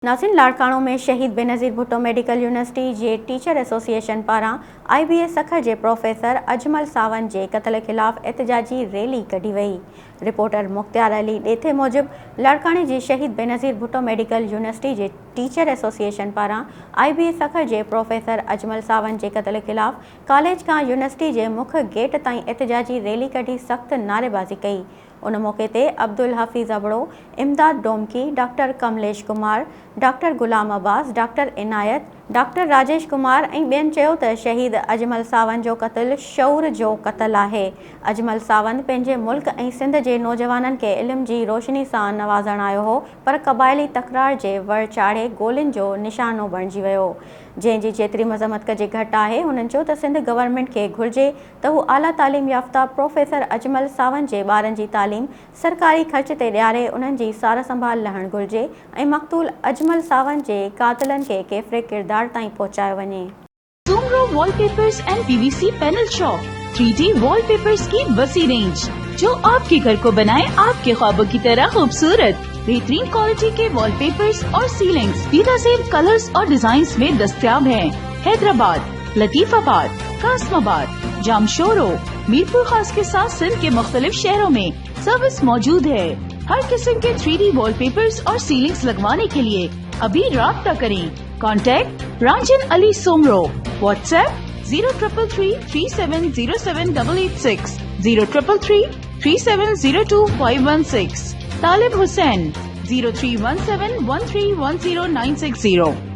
नाज़रीन, लाड़काणो में शहीद बेनज़ीर भुट्टो मेडिकल यूनिवर्सिटी जे टीचर एसोसिएशन पारां IBS सखर जे प्रोफेसर अजमल सावंत जे क़त्ल ख़िलाफ़ एहतजाजी रैली कढी वई। रिपोर्टर मुख्तियार अली ॾेथे मूजिब लाड़काणे जे शहीद बेनज़ीर भुट्टो मेडिकल यूनिवर्सिटी जे टीचर एसोसिएशन पारां IBS सखर जे प्रोफेसर अजमल सावंत जे क़त्ल ख़िलाफ़ कॉलेज खां यूनिवर्सिटी जे मुख्य गेट ताईं एहतजाजी रैली कढी सख़्त नारेबाज़ी कई। उन मौके ते अब्दुल हफ़ीज़ अबड़ो, इमदाद डोमकी, डॉक्टर कमलेश कुमार, डॉक्टर गुलाम अब्बास, डॉक्टर इनायत, डॉक्टर राजेश कुमार ऐं ॿियनि चयो त शहीद अजमल सावंत जो क़त्ल शऊर जो क़त्ल आहे। अजमल सावंत पंहिंजे मुल्क ऐं सिंध जे नौजवाननि खे इल्म जी रोशनी सां नवाज़ण आयो हो, पर क़बाइली तकरार जे वर चाढ़े गोलियुनि जो निशानो बणिजी वियो। जंहिंजी जेतिरी मज़म्मत कजे घटि आहे। हुननि चयो त सिंध गवर्नमेंट खे घुर्जे त हू आला तालीम याफ़्ता प्रोफेसर अजमल सावंत जे ॿारनि जी तालीम सरकारी ख़र्च ते ॾियारे उन्हनि जी सार संभाल लहणु घुर्जे ऐं मक़तूल अजमल सावंत जे कातिलनि खे केतिरे किरदार ताईं पहुचायो वञे। Soomro wallpapers and PVC panel shop 3D wallpapers की वसी रेंज जो आपके घर को बनाए आपके ख्वाबों की तरह खूबसूरत। बेहतरीन क्वालिटी के वॉलपेपर्स और सीलिंग्स बेहतरीन कलर्स और डिजाइन्स में दस्तयाब हैं। हैदराबाद, लतीफाबाद, कासमाबाद, जामशोरो, मीरपुर खास के साथ सिंध के मुख्तलिफ शहरों में सर्विस मौजूद है। हर किस्म के 3D वॉलपेपर्स और सीलिंग्स लगवाने के लिए अभी राब्ता करें। कॉन्टैक्ट रांजन अली सोमरो। व्हाट्सएप 0333370786, 03333702 516। तालिब हुसैन 031713109660।